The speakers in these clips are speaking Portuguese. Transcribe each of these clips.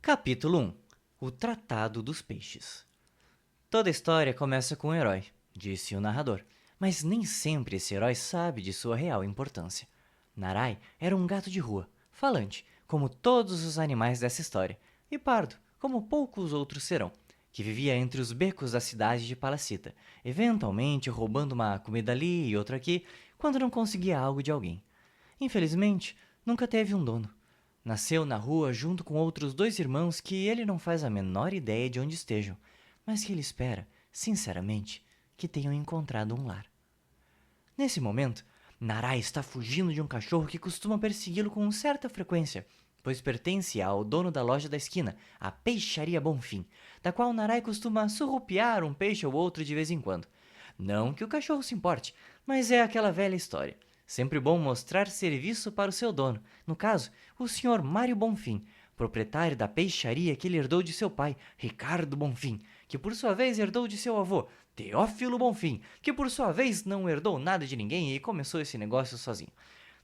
Capítulo 1. O Tratado dos Peixes. Toda história começa com um herói, disse o narrador, mas nem sempre esse herói sabe de sua real importância. Narai era um gato de rua, falante, como todos os animais dessa história, e pardo, como poucos outros serão, que vivia entre os becos da cidade de Palacita, eventualmente roubando uma comida ali e outra aqui, quando não conseguia algo de alguém. Infelizmente, nunca teve um dono. Nasceu na rua junto com outros 2 irmãos que ele não faz a menor ideia de onde estejam, mas que ele espera, sinceramente, que tenham encontrado um lar. Nesse momento, Narai está fugindo de um cachorro que costuma persegui-lo com certa frequência, pois pertence ao dono da loja da esquina, a Peixaria Bonfim, da qual Narai costuma surrupiar um peixe ou outro de vez em quando. Não que o cachorro se importe, mas é aquela velha história. Sempre bom mostrar serviço para o seu dono, no caso, o Sr. Mário Bonfim, proprietário da peixaria que ele herdou de seu pai, Ricardo Bonfim, que por sua vez herdou de seu avô, Teófilo Bonfim, que por sua vez não herdou nada de ninguém e começou esse negócio sozinho.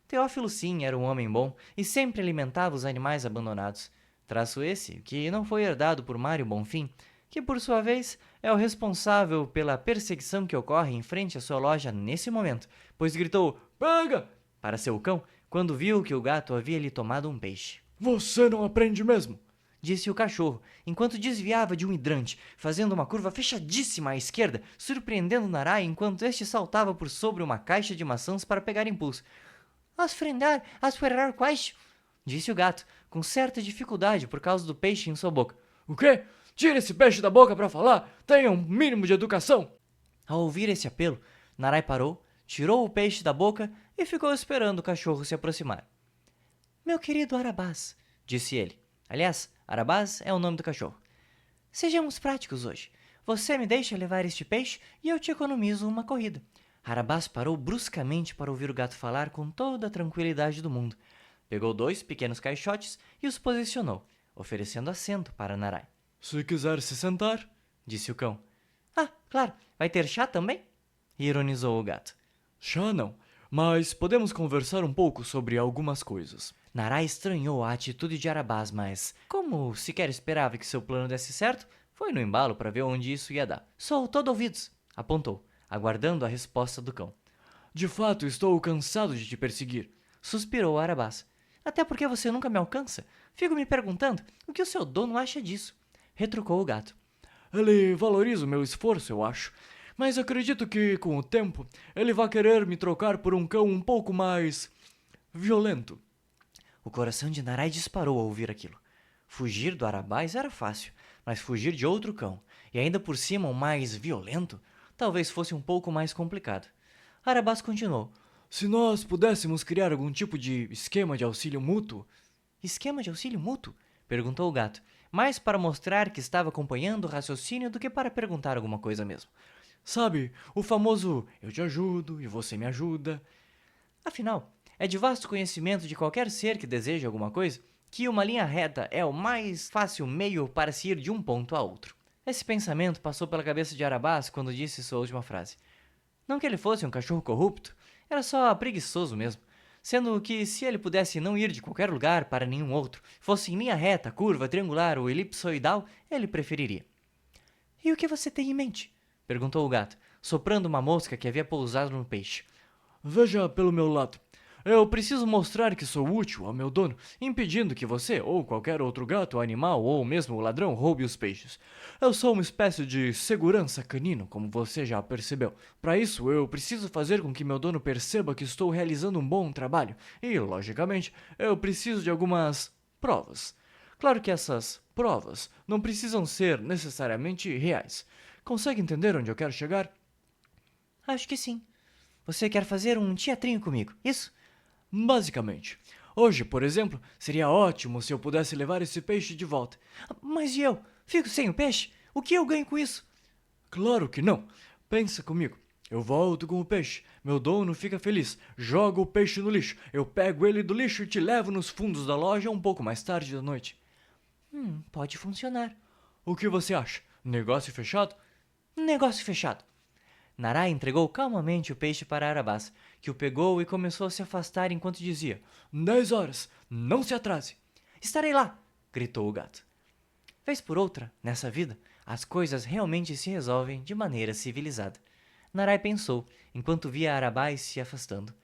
Teófilo sim era um homem bom e sempre alimentava os animais abandonados. Traço esse que não foi herdado por Mário Bonfim, que por sua vez é o responsável pela perseguição que ocorre em frente à sua loja nesse momento, pois gritou "Pega!" para seu cão quando viu que o gato havia lhe tomado um peixe. Você não aprende mesmo, Disse o cachorro, enquanto desviava de um hidrante, fazendo uma curva fechadíssima à esquerda, surpreendendo Narai enquanto este saltava por sobre uma caixa de maçãs para pegar impulso. Asfrerar quais? Disse o gato, com certa dificuldade por causa do peixe em sua boca. O quê? Tira esse peixe da boca pra falar! Tenha um mínimo de educação! Ao ouvir esse apelo, Narai parou, tirou o peixe da boca e ficou esperando o cachorro se aproximar. Meu querido Arabás, disse ele. Aliás, Arabás é o nome do cachorro. Sejamos práticos hoje. Você me deixa levar este peixe e eu te economizo uma corrida. Arabás parou bruscamente para ouvir o gato falar com toda a tranquilidade do mundo. Pegou 2 pequenos caixotes e os posicionou, oferecendo assento para Narai. Se quiser se sentar, Disse o cão. Ah, claro. Vai ter chá também? Ironizou o gato. chá não, mas podemos conversar um pouco sobre algumas coisas. Narai estranhou a atitude de Arabás, mas, como sequer esperava que seu plano desse certo, foi no embalo para ver onde isso ia dar. Sou todo ouvidos, apontou, aguardando a resposta do cão. De fato, estou cansado de te perseguir. Suspirou Arabás. Até porque você nunca me alcança. Fico me perguntando o que o seu dono acha disso. Retrucou o gato. Ele valoriza o meu esforço, eu acho. Mas acredito que, com o tempo, ele vai querer me trocar por um cão um pouco mais violento. O coração de Narai disparou ao ouvir aquilo. Fugir do Arabás era fácil, mas fugir de outro cão, e ainda por cima o mais violento, talvez fosse um pouco mais complicado. Arabás continuou. Se nós pudéssemos criar algum tipo de esquema de auxílio mútuo... Esquema de auxílio mútuo? Perguntou o gato, mais para mostrar que estava acompanhando o raciocínio do que para perguntar alguma coisa mesmo. Sabe, o famoso eu te ajudo e você me ajuda. Afinal, é de vasto conhecimento de qualquer ser que deseja alguma coisa que uma linha reta é o mais fácil meio para se ir de um ponto a outro. Esse pensamento passou pela cabeça de Arabás quando disse sua última frase. Não que ele fosse um cachorro corrupto, era só preguiçoso mesmo, sendo que se ele pudesse não ir de qualquer lugar para nenhum outro, fosse em linha reta, curva, triangular ou elipsoidal, ele preferiria. E o que você tem em mente? Perguntou o gato, soprando uma mosca que havia pousado no peixe. Veja pelo meu lado. Eu preciso mostrar que sou útil ao meu dono, impedindo que você, ou qualquer outro gato, animal, ou mesmo o ladrão roube os peixes. Eu sou uma espécie de segurança canino, como você já percebeu. Para isso, eu preciso fazer com que meu dono perceba que estou realizando um bom trabalho. E, logicamente, eu preciso de algumas provas. Claro que essas provas não precisam ser necessariamente reais. Consegue entender onde eu quero chegar? Acho que sim. Você quer fazer um teatrinho comigo, isso? Basicamente. Hoje, por exemplo, seria ótimo se eu pudesse levar esse peixe de volta. Mas e eu? Fico sem o peixe? O que eu ganho com isso? Claro que não. Pensa comigo. Eu volto com o peixe. Meu dono fica feliz. Jogo o peixe no lixo. Eu pego ele do lixo e te levo nos fundos da loja um pouco mais tarde da noite. Pode funcionar. O que você acha? Negócio fechado? Negócio fechado. Narai entregou calmamente o peixe para Arabás, que o pegou e começou a se afastar enquanto dizia: 10 horas. Não se atrase. Estarei lá! Gritou o gato. Vez por outra, nessa vida, as coisas realmente se resolvem de maneira civilizada. Narai pensou, enquanto via Arabai se afastando.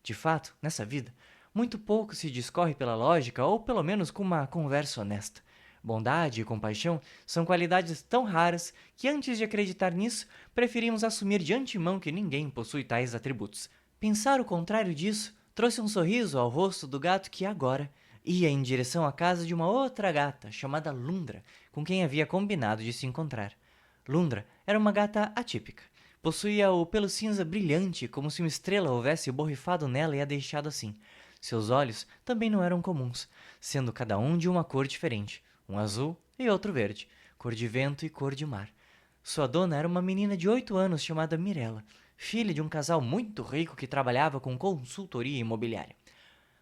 De fato, nessa vida, muito pouco se discorre pela lógica ou pelo menos com uma conversa honesta. Bondade e compaixão são qualidades tão raras que antes de acreditar nisso, preferimos assumir de antemão que ninguém possui tais atributos. Pensar o contrário disso trouxe um sorriso ao rosto do gato que agora ia em direção à casa de uma outra gata chamada Lundra, com quem havia combinado de se encontrar. Lundra era uma gata atípica. Possuía o pelo cinza brilhante, como se uma estrela houvesse borrifado nela e a deixado assim. Seus olhos também não eram comuns, sendo cada um de uma cor diferente, um azul e outro verde, cor de vento e cor de mar. Sua dona era uma menina de 8 anos chamada Mirella, filha de um casal muito rico que trabalhava com consultoria imobiliária.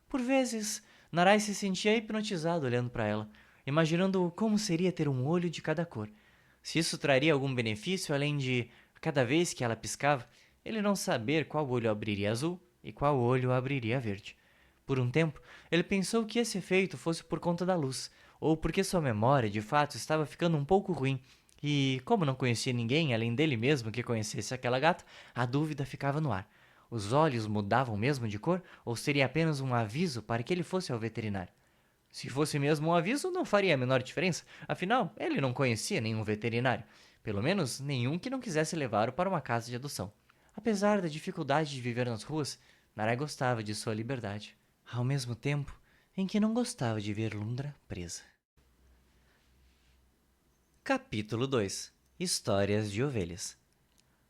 Por vezes, Narai se sentia hipnotizado olhando para ela, imaginando como seria ter um olho de cada cor. Se isso traria algum benefício além de, cada vez que ela piscava, ele não saber qual olho abriria azul e qual olho abriria verde. Por um tempo, ele pensou que esse efeito fosse por conta da luz, ou porque sua memória de fato estava ficando um pouco ruim, e, como não conhecia ninguém além dele mesmo que conhecesse aquela gata, a dúvida ficava no ar. Os olhos mudavam mesmo de cor, ou seria apenas um aviso para que ele fosse ao veterinário? Se fosse mesmo um aviso, não faria a menor diferença, afinal, ele não conhecia nenhum veterinário, pelo menos nenhum que não quisesse levá-lo para uma casa de adoção. Apesar da dificuldade de viver nas ruas, Narai gostava de sua liberdade, ao mesmo tempo em que não gostava de ver Lundra presa. Capítulo 2. Histórias de ovelhas.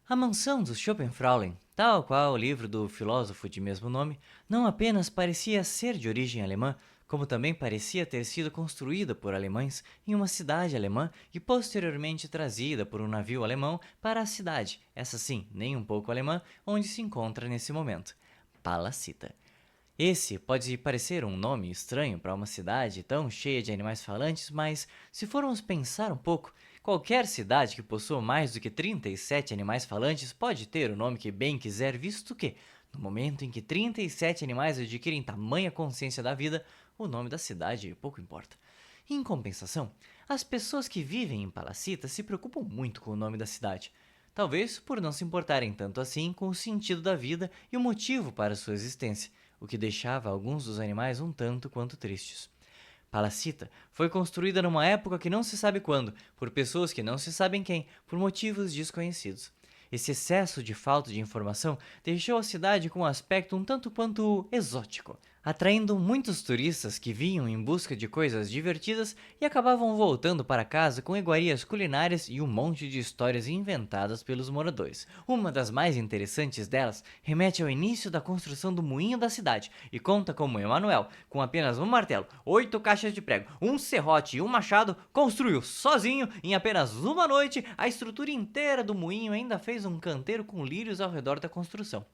A mansão dos Schopenfraulein, tal qual o livro do filósofo de mesmo nome, não apenas parecia ser de origem alemã, como também parecia ter sido construída por alemães em uma cidade alemã e posteriormente trazida por um navio alemão para a cidade, essa sim, nem um pouco alemã, onde se encontra nesse momento, Palacita. Esse pode parecer um nome estranho para uma cidade tão cheia de animais falantes, mas se formos pensar um pouco, qualquer cidade que possua mais do que 37 animais falantes pode ter o nome que bem quiser, visto que, no momento em que 37 animais adquirem tamanha consciência da vida, o nome da cidade pouco importa. Em compensação, as pessoas que vivem em Palacita se preocupam muito com o nome da cidade. Talvez por não se importarem tanto assim com o sentido da vida e o motivo para sua existência, o que deixava alguns dos animais um tanto quanto tristes. Palacita foi construída numa época que não se sabe quando, por pessoas que não se sabem quem, por motivos desconhecidos. Esse excesso de falta de informação deixou a cidade com um aspecto um tanto quanto exótico, atraindo muitos turistas que vinham em busca de coisas divertidas e acabavam voltando para casa com iguarias culinárias e um monte de histórias inventadas pelos moradores. Uma das mais interessantes delas remete ao início da construção do moinho da cidade e conta como Emanuel, com apenas um martelo, 8 caixas de prego, um serrote e um machado, construiu sozinho, em apenas uma noite, a estrutura inteira do moinho e ainda fez um canteiro com lírios ao redor da construção.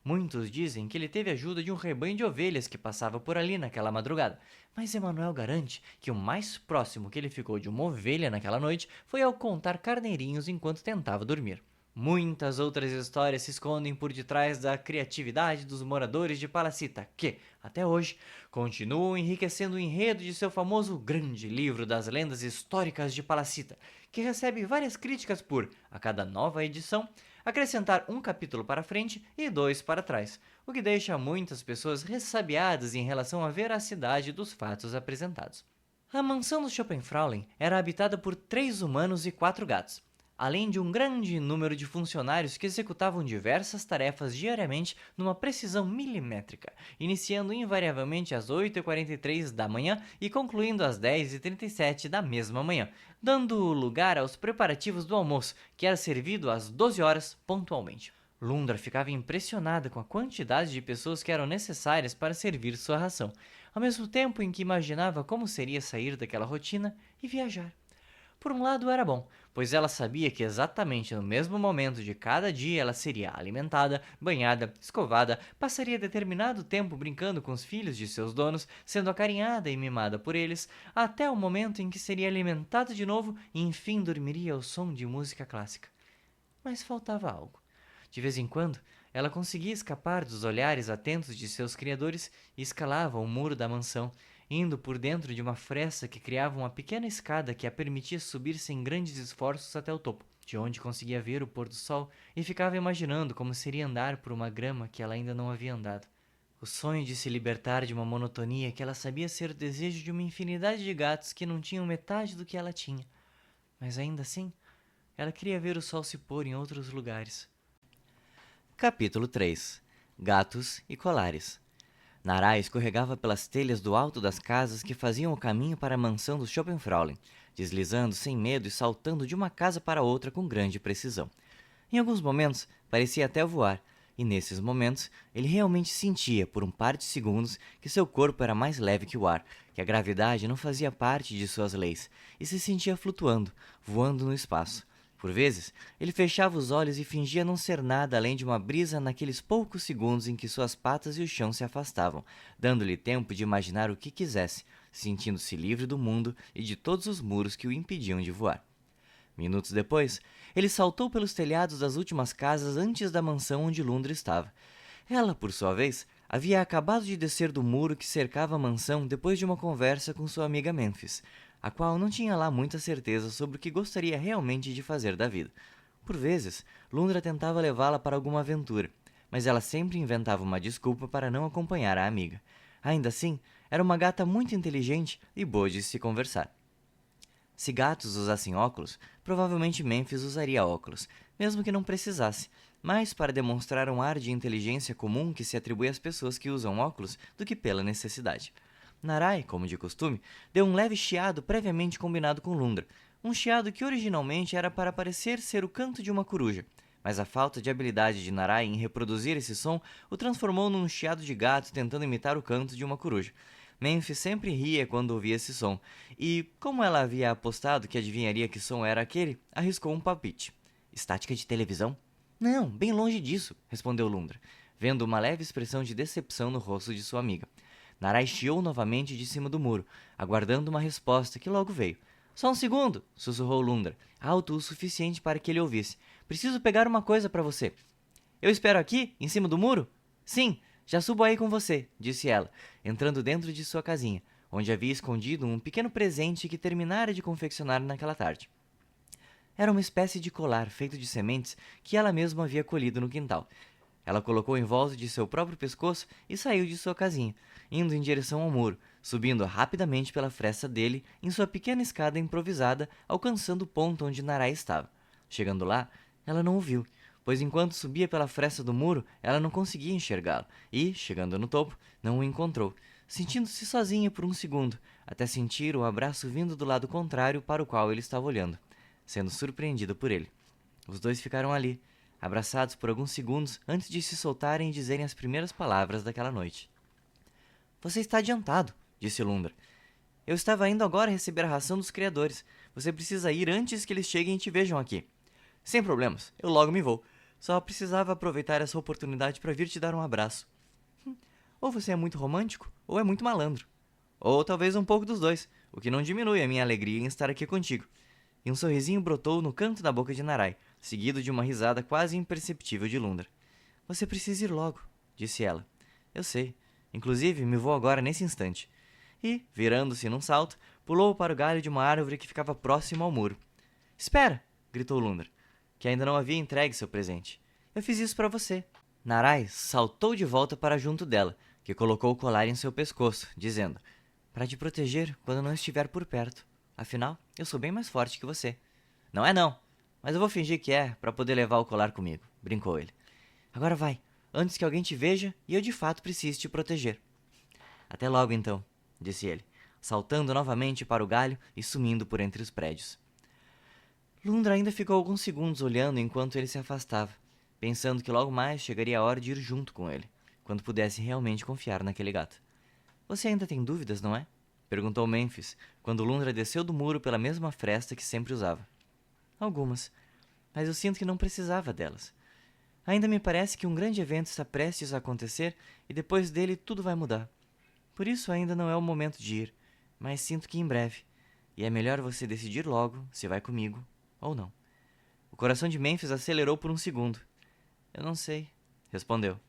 Muitos dizem que ele teve ajuda de um rebanho de ovelhas que passava por ali naquela madrugada, mas Emanuel garante que o mais próximo que ele ficou de uma ovelha naquela noite foi ao contar carneirinhos enquanto tentava dormir. Muitas outras histórias se escondem por detrás da criatividade dos moradores de Palacita, que, até hoje, continuam enriquecendo o enredo de seu famoso grande livro das lendas históricas de Palacita, que recebe várias críticas por, a cada nova edição, acrescentar um capítulo para frente e 2 para trás, o que deixa muitas pessoas ressabiadas em relação à veracidade dos fatos apresentados. A mansão dos Schopenfraulein era habitada por 3 humanos e 4 gatos, além de um grande número de funcionários que executavam diversas tarefas diariamente numa precisão milimétrica, iniciando invariavelmente às 8h43 da manhã e concluindo às 10h37 da mesma manhã, dando lugar aos preparativos do almoço, que era servido às 12 horas pontualmente. Lundra ficava impressionada com a quantidade de pessoas que eram necessárias para servir sua ração, ao mesmo tempo em que imaginava como seria sair daquela rotina e viajar. Por um lado era bom, pois ela sabia que exatamente no mesmo momento de cada dia ela seria alimentada, banhada, escovada, passaria determinado tempo brincando com os filhos de seus donos, sendo acarinhada e mimada por eles, até o momento em que seria alimentada de novo e enfim dormiria ao som de música clássica. Mas faltava algo. De vez em quando, ela conseguia escapar dos olhares atentos de seus criadores e escalava o muro da mansão, indo por dentro de uma fresta que criava uma pequena escada que a permitia subir sem grandes esforços até o topo, de onde conseguia ver o pôr do sol e ficava imaginando como seria andar por uma grama que ela ainda não havia andado. O sonho de se libertar de uma monotonia que ela sabia ser o desejo de uma infinidade de gatos que não tinham metade do que ela tinha. Mas ainda assim, ela queria ver o sol se pôr em outros lugares. Capítulo 3. Gatos e colares. Nará escorregava pelas telhas do alto das casas que faziam o caminho para a mansão do Schopenfraulein, deslizando sem medo e saltando de uma casa para outra com grande precisão. Em alguns momentos, parecia até voar, e nesses momentos, ele realmente sentia, por um par de segundos, que seu corpo era mais leve que o ar, que a gravidade não fazia parte de suas leis, e se sentia flutuando, voando no espaço. Por vezes, ele fechava os olhos e fingia não ser nada além de uma brisa naqueles poucos segundos em que suas patas e o chão se afastavam, dando-lhe tempo de imaginar o que quisesse, sentindo-se livre do mundo e de todos os muros que o impediam de voar. Minutos depois, ele saltou pelos telhados das últimas casas antes da mansão onde Lundra estava. Ela, por sua vez, havia acabado de descer do muro que cercava a mansão depois de uma conversa com sua amiga Memphis, a qual não tinha lá muita certeza sobre o que gostaria realmente de fazer da vida. Por vezes, Lundra tentava levá-la para alguma aventura, mas ela sempre inventava uma desculpa para não acompanhar a amiga. Ainda assim, era uma gata muito inteligente e boa de se conversar. Se gatos usassem óculos, provavelmente Memphis usaria óculos, mesmo que não precisasse, mais para demonstrar um ar de inteligência comum que se atribui às pessoas que usam óculos do que pela necessidade. Narai, como de costume, deu um leve chiado previamente combinado com Lundra, um chiado que originalmente era para parecer ser o canto de uma coruja, mas a falta de habilidade de Narai em reproduzir esse som o transformou num chiado de gato tentando imitar o canto de uma coruja. Memphis sempre ria quando ouvia esse som, e, como ela havia apostado que adivinharia que som era aquele, arriscou um palpite. Estática de televisão? Não, bem longe disso, respondeu Lundra, vendo uma leve expressão de decepção no rosto de sua amiga. Narai chiou novamente de cima do muro, aguardando uma resposta que logo veio. Só um segundo, sussurrou Lundra, alto o suficiente para que ele ouvisse. Preciso pegar uma coisa para você. Eu espero aqui, em cima do muro? Sim, já subo aí com você, disse ela, entrando dentro de sua casinha, onde havia escondido um pequeno presente que terminara de confeccionar naquela tarde. Era uma espécie de colar feito de sementes que ela mesma havia colhido no quintal. Ela colocou em volta de seu próprio pescoço e saiu de sua casinha, indo em direção ao muro, subindo rapidamente pela fresta dele em sua pequena escada improvisada, alcançando o ponto onde Narai estava. Chegando lá, ela não o viu, pois enquanto subia pela fresta do muro, ela não conseguia enxergá-lo e, chegando no topo, não o encontrou, sentindo-se sozinha por um segundo, até sentir o abraço vindo do lado contrário para o qual ele estava olhando, sendo surpreendida por ele. Os dois ficaram ali, abraçados por alguns segundos antes de se soltarem e dizerem as primeiras palavras daquela noite. Você está adiantado, disse Lundra. Eu estava indo agora receber a ração dos criadores. Você precisa ir antes que eles cheguem e te vejam aqui. Sem problemas, eu logo me vou. Só precisava aproveitar essa oportunidade para vir te dar um abraço. Ou você é muito romântico, ou é muito malandro. Ou talvez um pouco dos dois, o que não diminui a minha alegria em estar aqui contigo. E um sorrisinho brotou no canto da boca de Narai, seguido de uma risada quase imperceptível de Lundra. Você precisa ir logo, disse ela. Eu sei. Inclusive, me vou agora nesse instante. E, virando-se num salto, pulou para o galho de uma árvore que ficava próximo ao muro. Espera! Gritou Lundra, que ainda não havia entregue seu presente. Eu fiz isso para você. Narai saltou de volta para junto dela, que colocou o colar em seu pescoço, dizendo: para te proteger quando não estiver por perto. Afinal, eu sou bem mais forte que você. Não é não, mas eu vou fingir que é para poder levar o colar comigo, brincou ele. Agora vai, antes que alguém te veja e eu de fato precise te proteger. Até logo então, disse ele, saltando novamente para o galho e sumindo por entre os prédios. Lundra ainda ficou alguns segundos olhando enquanto ele se afastava, pensando que logo mais chegaria a hora de ir junto com ele, quando pudesse realmente confiar naquele gato. Você ainda tem dúvidas, não é? Perguntou Memphis, quando Lundra desceu do muro pela mesma fresta que sempre usava. Algumas, mas eu sinto que não precisava delas. Ainda me parece que um grande evento está prestes a acontecer e depois dele tudo vai mudar. Por isso ainda não é o momento de ir, mas sinto que em breve. E é melhor você decidir logo se vai comigo ou não. O coração de Memphis acelerou por um segundo. Eu não sei, respondeu.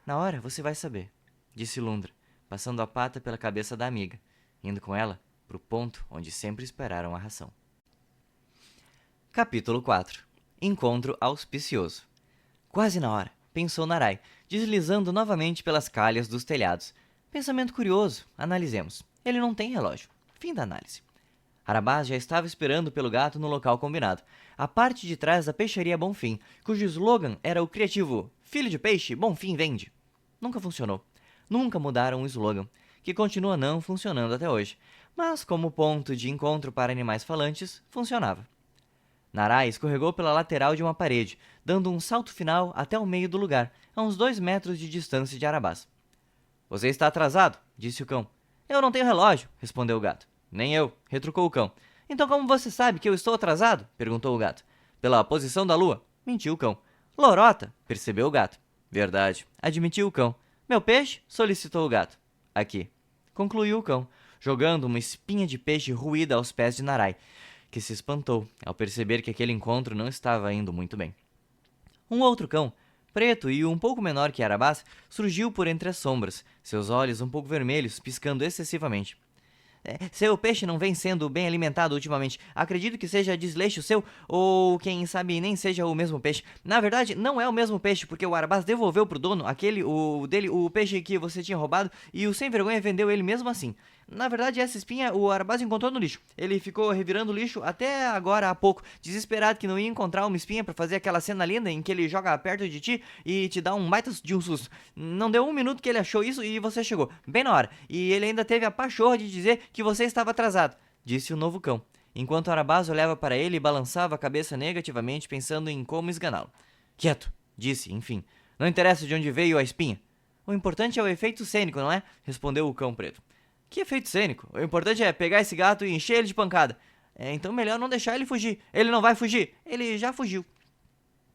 Na hora você vai saber, disse Lundra, passando a pata pela cabeça da amiga. indo com ela para o ponto onde sempre esperaram a ração. Capítulo 4. Encontro auspicioso. Quase na hora, pensou Narai, deslizando novamente pelas calhas dos telhados. Pensamento curioso, analisemos. Ele não tem relógio. Fim da análise. Arabás já estava esperando pelo gato no local combinado, a parte de trás da peixaria Bonfim, cujo slogan era o criativo "Filho de peixe, Bonfim vende". Nunca funcionou. Nunca mudaram o slogan, que continua não funcionando até hoje, mas como ponto de encontro para animais falantes, funcionava. Narai escorregou pela lateral de uma parede, dando um salto final até o meio do lugar, a uns 2 metros de distância de Arabás. "Você está atrasado", disse o cão. "Eu não tenho relógio", respondeu o gato. "Nem eu", retrucou o cão. "Então como você sabe que eu estou atrasado?", perguntou o gato. "Pela posição da lua", mentiu o cão. "Lorota", percebeu o gato. "Verdade", admitiu o cão. "Meu peixe?", solicitou o gato. "Aqui", concluiu o cão, jogando uma espinha de peixe ruída aos pés de Narai, que se espantou ao perceber que aquele encontro não estava indo muito bem. Um outro cão, preto e um pouco menor que Arabás, surgiu por entre as sombras, seus olhos um pouco vermelhos, piscando excessivamente. "Seu peixe não vem sendo bem alimentado ultimamente. Acredito que seja desleixo seu, ou quem sabe nem seja o mesmo peixe. Na verdade, não é o mesmo peixe, porque o Arabás devolveu pro dono, o peixe que você tinha roubado, e o sem vergonha vendeu ele mesmo assim. Na verdade, essa espinha o Arabás encontrou no lixo. Ele ficou revirando o lixo até agora há pouco, desesperado que não ia encontrar uma espinha pra fazer aquela cena linda em que ele joga perto de ti e te dá um baita de um susto. Não deu um minuto que ele achou isso e você chegou, bem na hora. E ele ainda teve a pachorra de dizer que você estava atrasado", disse o novo cão, enquanto Arabás olhava para ele e balançava a cabeça negativamente, pensando em como esganá-lo. "Quieto", disse, enfim. "Não interessa de onde veio a espinha." "O importante é o efeito cênico, não é?", respondeu o cão preto. "Que efeito cênico? O importante é pegar esse gato e encher ele de pancada." Então melhor não deixar ele fugir." "Ele não vai fugir. Ele já fugiu."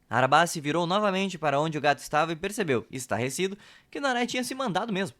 Arabás se virou novamente para onde o gato estava e percebeu, estarrecido, que Narai tinha se mandado mesmo.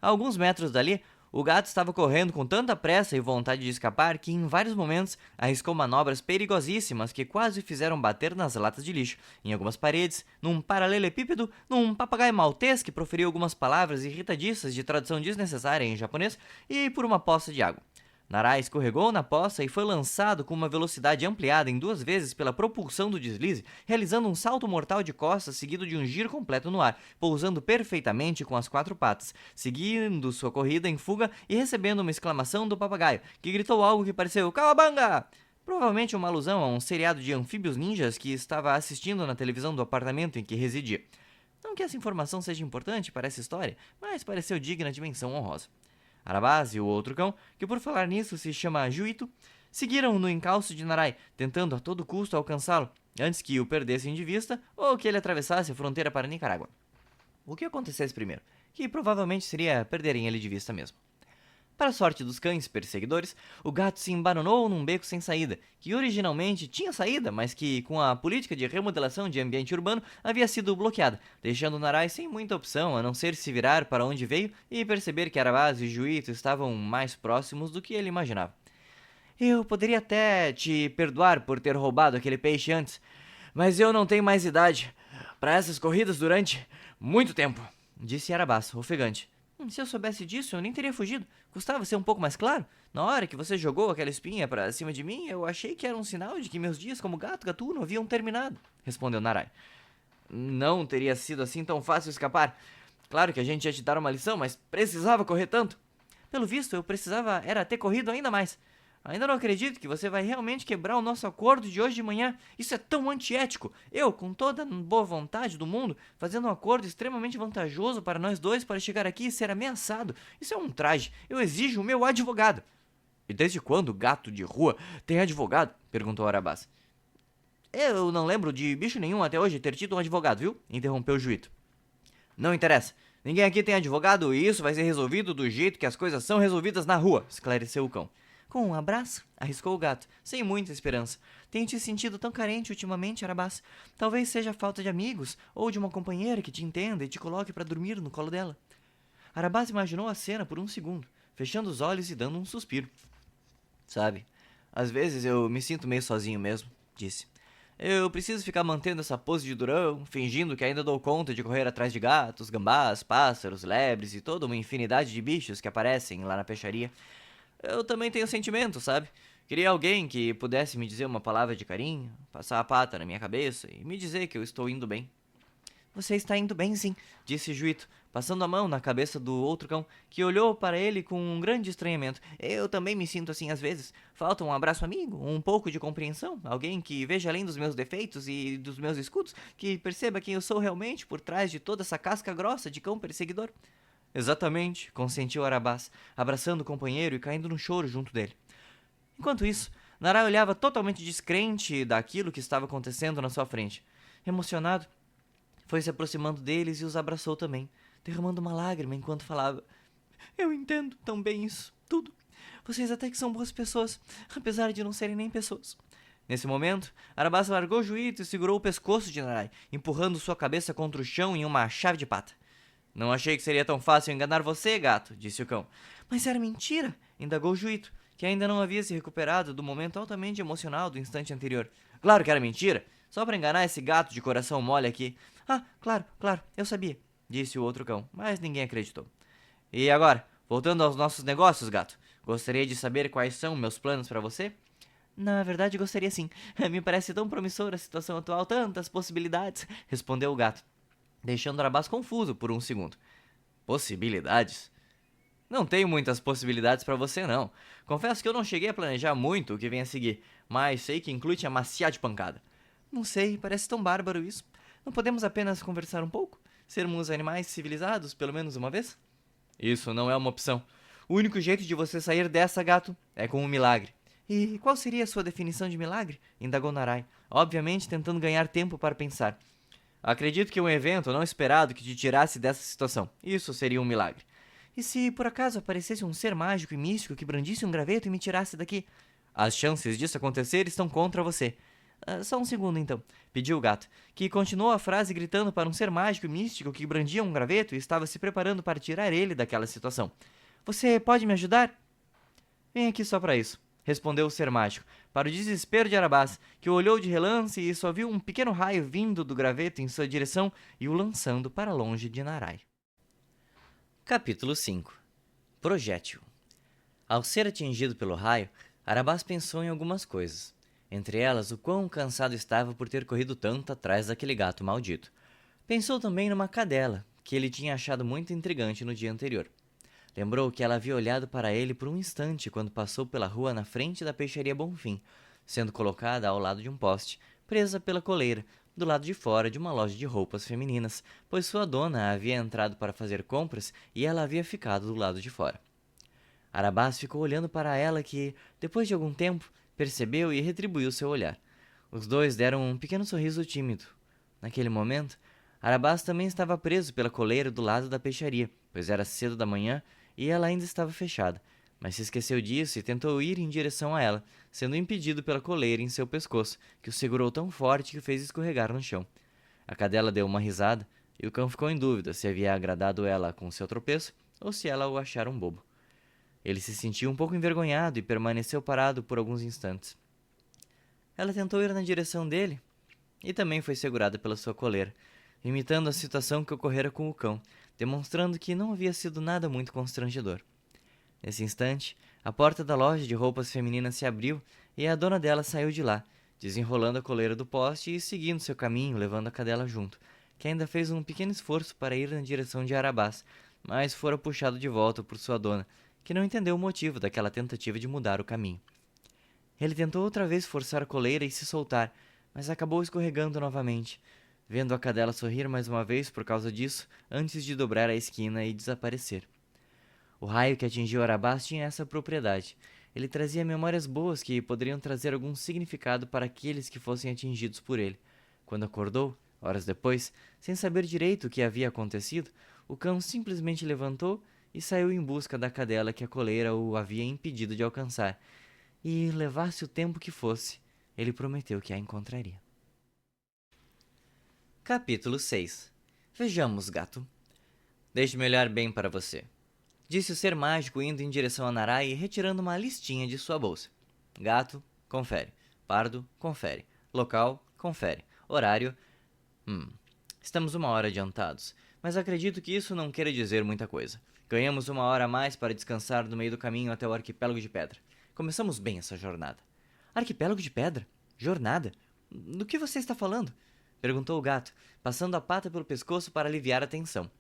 A alguns metros dali, o gato estava correndo com tanta pressa e vontade de escapar que, em vários momentos, arriscou manobras perigosíssimas que quase o fizeram bater nas latas de lixo, em algumas paredes, num paralelepípedo, num papagaio maltês que proferiu algumas palavras irritadiças de tradução desnecessária em japonês e por uma poça de água. Narai escorregou na poça e foi lançado com uma velocidade ampliada em 2 vezes pela propulsão do deslize, realizando um salto mortal de costas seguido de um giro completo no ar, pousando perfeitamente com as 4 patas, seguindo sua corrida em fuga e recebendo uma exclamação do papagaio, que gritou algo que pareceu "Cawabanga!", provavelmente uma alusão a um seriado de anfíbios ninjas que estava assistindo na televisão do apartamento em que residia. Não que essa informação seja importante para essa história, mas pareceu digna de menção honrosa. Arabás e o outro cão, que por falar nisso se chama Juito, seguiram no encalço de Narai, tentando a todo custo alcançá-lo, antes que o perdessem de vista ou que ele atravessasse a fronteira para Nicarágua. O que acontecesse primeiro, que provavelmente seria perderem ele de vista mesmo. Para a sorte dos cães perseguidores, o gato se embananou num beco sem saída, que originalmente tinha saída, mas que, com a política de remodelação de ambiente urbano, havia sido bloqueada, deixando Narai sem muita opção a não ser se virar para onde veio e perceber que Arabás e Juito estavam mais próximos do que ele imaginava. "Eu poderia até te perdoar por ter roubado aquele peixe antes, mas eu não tenho mais idade para essas corridas durante muito tempo", disse Arabás, ofegante. Se eu soubesse disso, eu nem teria fugido. Custava ser um pouco mais claro. Na hora que você jogou aquela espinha pra cima de mim, eu achei que era um sinal de que meus dias como gato gatuno haviam terminado", respondeu Narai. "Não teria sido assim tão fácil escapar. Claro que a gente ia te dar uma lição, mas precisava correr tanto." "Pelo visto, eu precisava era ter corrido ainda mais. Ainda não acredito que você vai realmente quebrar o nosso acordo de hoje de manhã. Isso é tão antiético. Eu, com toda a boa vontade do mundo, fazendo um acordo extremamente vantajoso para nós dois para chegar aqui e ser ameaçado. Isso é um traje. Eu exijo o meu advogado." "E desde quando gato de rua tem advogado?", perguntou Arabás. "Eu não lembro de bicho nenhum até hoje ter tido um advogado, viu?", interrompeu o Juito. "Não interessa. Ninguém aqui tem advogado e isso vai ser resolvido do jeito que as coisas são resolvidas na rua", esclareceu o cão. "Com um abraço?", arriscou o gato, sem muita esperança. "Tenho te sentido tão carente ultimamente, Arabás. Talvez seja a falta de amigos, ou de uma companheira que te entenda e te coloque para dormir no colo dela." Arabás imaginou a cena por um segundo, fechando os olhos e dando um suspiro. "Sabe, às vezes eu me sinto meio sozinho mesmo", disse. Eu preciso ficar mantendo essa pose de durão, fingindo que ainda dou conta de correr atrás de gatos, gambás, pássaros, lebres e toda uma infinidade de bichos que aparecem lá na peixaria. Eu também tenho sentimentos, sabe? Queria alguém que pudesse me dizer uma palavra de carinho, passar a pata na minha cabeça e me dizer que eu estou indo bem. Você está indo bem, sim, disse Juito, passando a mão na cabeça do outro cão, que olhou para ele com um grande estranhamento. Eu também me sinto assim às vezes. Falta um abraço amigo, um pouco de compreensão, alguém que veja além dos meus defeitos e dos meus escudos, que perceba quem eu sou realmente por trás de toda essa casca grossa de cão perseguidor. Exatamente, consentiu Arabás, abraçando o companheiro e caindo no choro junto dele. Enquanto isso, Narai olhava totalmente descrente daquilo que estava acontecendo na sua frente. Emocionado, foi se aproximando deles e os abraçou também, derramando uma lágrima enquanto falava. Eu entendo tão bem isso, tudo. Vocês até que são boas pessoas, apesar de não serem nem pessoas. Nesse momento, Arabás largou o Juíto e segurou o pescoço de Narai, empurrando sua cabeça contra o chão em uma chave de pata. Não achei que seria tão fácil enganar você, gato, disse o cão. Mas era mentira, indagou o Juíto, que ainda não havia se recuperado do momento altamente emocional do instante anterior. Claro que era mentira, só para enganar esse gato de coração mole aqui. Ah, claro, eu sabia, disse o outro cão, mas ninguém acreditou. E agora, voltando aos nossos negócios, gato, gostaria de saber quais são meus planos para você? Na verdade, gostaria sim. Me parece tão promissora a situação atual, tantas possibilidades, respondeu o gato, deixando Arabás confuso por um segundo. Possibilidades? Não tenho muitas possibilidades para você, não. Confesso que eu não cheguei a planejar muito o que vem a seguir, mas sei que inclui te amaciar de pancada. Não sei, parece tão bárbaro isso. Não podemos apenas conversar um pouco? Sermos animais civilizados, pelo menos uma vez? Isso não é uma opção. O único jeito de você sair dessa, gato, é com um milagre. E qual seria a sua definição de milagre? Indagou Narai, obviamente tentando ganhar tempo para pensar. Acredito que um evento não esperado que te tirasse dessa situação. Isso seria um milagre. E se por acaso aparecesse um ser mágico e místico que brandisse um graveto e me tirasse daqui? As chances disso acontecer estão contra você. Só um segundo, então, pediu o gato, que continuou a frase gritando para um ser mágico e místico que brandia um graveto e estava se preparando para tirar ele daquela situação. Você pode me ajudar? Vem aqui só para isso, respondeu o ser mágico, para o desespero de Arabás, que o olhou de relance e só viu um pequeno raio vindo do graveto em sua direção e o lançando para longe de Narai. Capítulo 5. Projétil. Ao ser atingido pelo raio, Arabás pensou em algumas coisas. Entre elas, o quão cansado estava por ter corrido tanto atrás daquele gato maldito. Pensou também numa cadela, que ele tinha achado muito intrigante no dia anterior. Lembrou que ela havia olhado para ele por um instante quando passou pela rua na frente da peixaria Bonfim, sendo colocada ao lado de um poste, presa pela coleira, do lado de fora de uma loja de roupas femininas, pois sua dona havia entrado para fazer compras e ela havia ficado do lado de fora. Arabás ficou olhando para ela que, depois de algum tempo, percebeu e retribuiu seu olhar. Os dois deram um pequeno sorriso tímido. Naquele momento, Arabás também estava preso pela coleira do lado da peixaria, pois era cedo da manhã e ela ainda estava fechada, mas se esqueceu disso e tentou ir em direção a ela, sendo impedido pela coleira em seu pescoço, que o segurou tão forte que o fez escorregar no chão. A cadela deu uma risada e o cão ficou em dúvida se havia agradado ela com seu tropeço ou se ela o achara um bobo. Ele se sentiu um pouco envergonhado e permaneceu parado por alguns instantes. Ela tentou ir na direção dele e também foi segurada pela sua coleira, imitando a situação que ocorrera com o cão, demonstrando que não havia sido nada muito constrangedor. Nesse instante, a porta da loja de roupas femininas se abriu e a dona dela saiu de lá, desenrolando a coleira do poste e seguindo seu caminho, levando a cadela junto, que ainda fez um pequeno esforço para ir na direção de Arabás, mas fora puxado de volta por sua dona, que não entendeu o motivo daquela tentativa de mudar o caminho. Ele tentou outra vez forçar a coleira e se soltar, mas acabou escorregando novamente, vendo a cadela sorrir mais uma vez por causa disso, antes de dobrar a esquina e desaparecer. O raio que atingiu Arabás tinha essa propriedade. Ele trazia memórias boas que poderiam trazer algum significado para aqueles que fossem atingidos por ele. Quando acordou, horas depois, sem saber direito o que havia acontecido, o cão simplesmente levantou e saiu em busca da cadela que a coleira o havia impedido de alcançar. E, levasse o tempo que fosse, ele prometeu que a encontraria. Capítulo 6. Vejamos, gato. Deixe-me olhar bem para você, disse o ser mágico indo em direção a Narai e retirando uma listinha de sua bolsa. Gato, confere. Pardo, confere. Local, Confere. Horário. Estamos 1 hora adiantados, mas acredito que isso não queira dizer muita coisa. Ganhamos 1 hora a mais para descansar no meio do caminho até o Arquipélago de Pedra. Começamos bem essa jornada. Arquipélago de Pedra? Jornada? Do que você está falando? Perguntou o gato, passando a pata pelo pescoço para aliviar a tensão.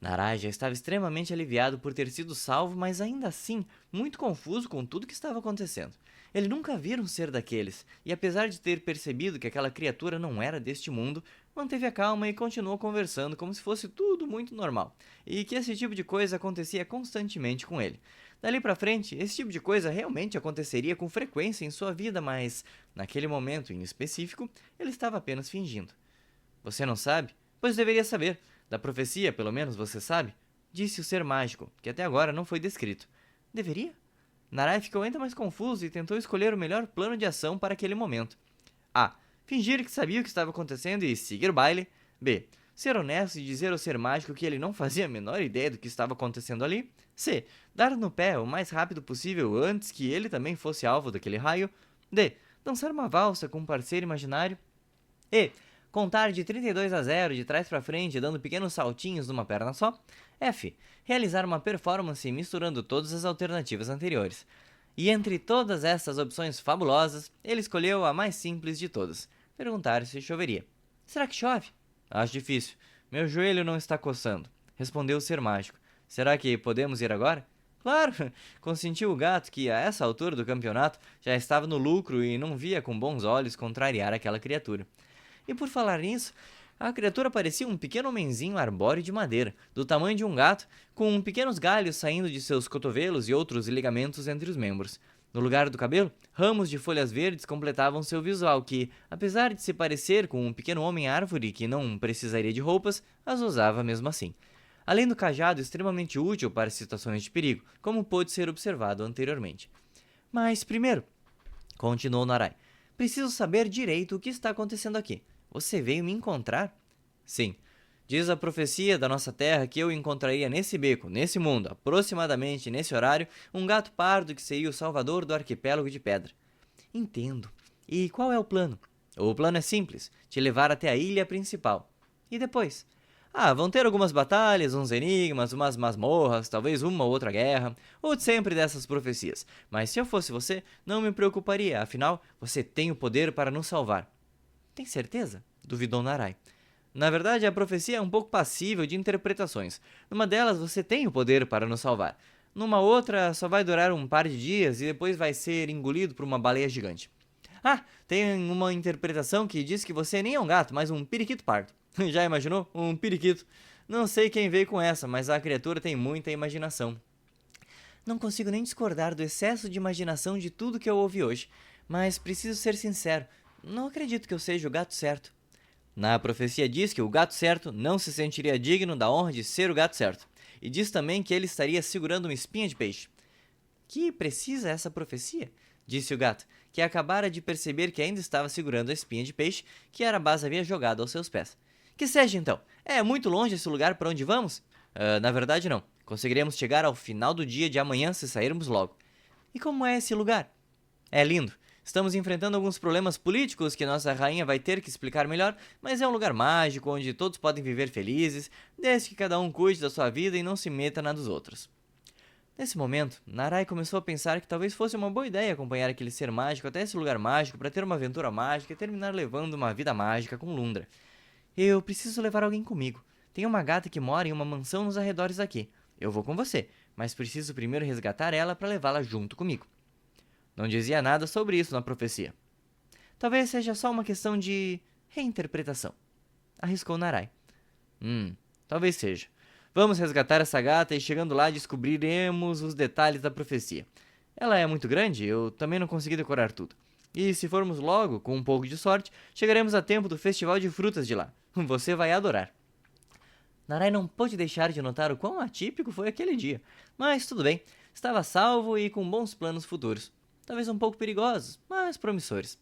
Narai já estava extremamente aliviado por ter sido salvo, mas ainda assim muito confuso com tudo que estava acontecendo. Ele nunca vira um ser daqueles, e apesar de ter percebido que aquela criatura não era deste mundo, manteve a calma e continuou conversando como se fosse tudo muito normal, e que esse tipo de coisa acontecia constantemente com ele. Dali pra frente, esse tipo de coisa realmente aconteceria com frequência em sua vida, mas, naquele momento em específico, ele estava apenas fingindo. Você não sabe? Pois deveria saber. Da profecia, pelo menos, você sabe? Disse o ser mágico, que até agora não foi descrito. Deveria? Narai ficou ainda mais confuso e tentou escolher o melhor plano de ação para aquele momento. A. Fingir que sabia o que estava acontecendo e seguir o baile. B. Ser honesto e dizer ao ser mágico que ele não fazia a menor ideia do que estava acontecendo ali. C. Dar no pé o mais rápido possível antes que ele também fosse alvo daquele raio. D. Dançar uma valsa com um parceiro imaginário. E. Contar de 32-0 de trás para frente, dando pequenos saltinhos numa perna só. F. Realizar uma performance misturando todas as alternativas anteriores. E entre todas essas opções fabulosas, ele escolheu a mais simples de todas. Perguntar se choveria. Será que chove? Acho difícil. Meu joelho não está coçando. Respondeu o ser mágico. Será que podemos ir agora? Claro, consentiu o gato que, a essa altura do campeonato, já estava no lucro e não via com bons olhos contrariar aquela criatura. E por falar nisso, a criatura parecia um pequeno homenzinho arbóreo de madeira, do tamanho de um gato, com pequenos galhos saindo de seus cotovelos e outros ligamentos entre os membros. No lugar do cabelo, ramos de folhas verdes completavam seu visual que, apesar de se parecer com um pequeno homem-árvore que não precisaria de roupas, as usava mesmo assim. Além do cajado extremamente útil para situações de perigo, como pôde ser observado anteriormente. Mas primeiro, continuou Narai, preciso saber direito o que está acontecendo aqui. Você veio me encontrar? Sim. Diz a profecia da nossa terra que eu encontraria nesse beco, nesse mundo, aproximadamente nesse horário, um gato pardo que seria o salvador do arquipélago de Pedra. Entendo. E qual é o plano? O plano é simples, te levar até a ilha principal. E depois? Vão ter algumas batalhas, uns enigmas, umas masmorras, talvez uma ou outra guerra, ou de sempre dessas profecias. Mas se eu fosse você, não me preocuparia, afinal, você tem o poder para nos salvar. Tem certeza? Duvidou Narai. Na verdade, a profecia é um pouco passível de interpretações. Numa delas, você tem o poder para nos salvar. Numa outra, só vai durar um par de dias e depois vai ser engolido por uma baleia gigante. Tem uma interpretação que diz que você nem é um gato, mas um periquito pardo. Já imaginou? Um periquito. Não sei quem veio com essa, mas a criatura tem muita imaginação. Não consigo nem discordar do excesso de imaginação de tudo que eu ouvi hoje, mas preciso ser sincero. Não acredito que eu seja o gato certo. Na profecia diz que o gato certo não se sentiria digno da honra de ser o gato certo. E diz também que ele estaria segurando uma espinha de peixe. Que precisa essa profecia? Disse o gato, que acabara de perceber que ainda estava segurando a espinha de peixe que Arabás havia jogado aos seus pés. Que seja então. É muito longe esse lugar para onde vamos? Na verdade não. Conseguiremos chegar ao final do dia de amanhã se sairmos logo. E como é esse lugar? É lindo. Estamos enfrentando alguns problemas políticos que nossa rainha vai ter que explicar melhor, mas é um lugar mágico onde todos podem viver felizes, desde que cada um cuide da sua vida e não se meta na dos outros. Nesse momento, Narai começou a pensar que talvez fosse uma boa ideia acompanhar aquele ser mágico até esse lugar mágico para ter uma aventura mágica e terminar levando uma vida mágica com Lundra. Eu preciso levar alguém comigo. Tem uma gata que mora em uma mansão nos arredores daqui. Eu vou com você, mas preciso primeiro resgatar ela para levá-la junto comigo. Não dizia nada sobre isso na profecia. Talvez seja só uma questão de reinterpretação. Arriscou Narai. Talvez seja. Vamos resgatar essa gata e chegando lá descobriremos os detalhes da profecia. Ela é muito grande, eu também não consegui decorar tudo. E se formos logo, com um pouco de sorte, chegaremos a tempo do festival de frutas de lá. Você vai adorar. Narai não pôde deixar de notar o quão atípico foi aquele dia. Mas tudo bem, estava salvo e com bons planos futuros. Talvez um pouco perigosos, mas promissores.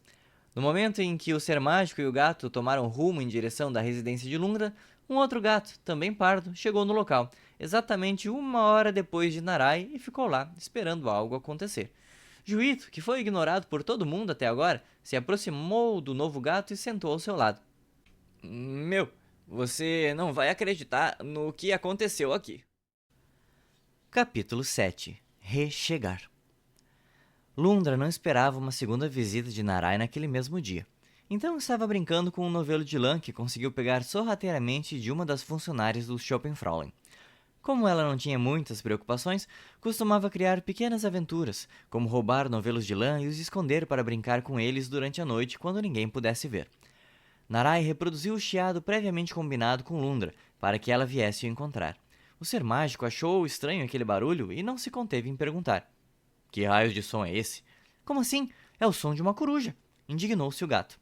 No momento em que o ser mágico e o gato tomaram rumo em direção da residência de Lundra, um outro gato, também pardo, chegou no local, exatamente 1 hora depois de Narai e ficou lá, esperando algo acontecer. Juíto, que foi ignorado por todo mundo até agora, se aproximou do novo gato e sentou ao seu lado. Meu, você não vai acreditar no que aconteceu aqui. Capítulo 7. Rechegar. Lundra não esperava uma segunda visita de Narai naquele mesmo dia. Então estava brincando com um novelo de lã que conseguiu pegar sorrateiramente de uma das funcionárias do Schopenfraulein. Como ela não tinha muitas preocupações, costumava criar pequenas aventuras, como roubar novelos de lã e os esconder para brincar com eles durante a noite quando ninguém pudesse ver. Narai reproduziu o chiado previamente combinado com Lundra, para que ela viesse o encontrar. O ser mágico achou estranho aquele barulho e não se conteve em perguntar. Que raios de som é esse? Como assim? É o som de uma coruja, indignou-se o gato.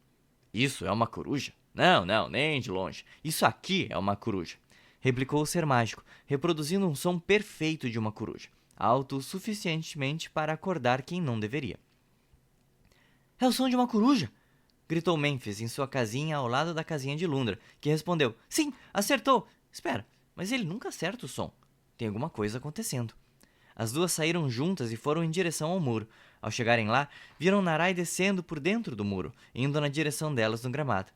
Isso é uma coruja? Não, nem de longe. Isso aqui é uma coruja, replicou o ser mágico, reproduzindo um som perfeito de uma coruja, alto o suficientemente para acordar quem não deveria. É o som de uma coruja! Gritou Memphis em sua casinha ao lado da casinha de Lundra, que respondeu: Sim, acertou! Espera, mas ele nunca acerta o som. Tem alguma coisa acontecendo. As duas saíram juntas e foram em direção ao muro. Ao chegarem lá, viram Narai descendo por dentro do muro, indo na direção delas no gramado.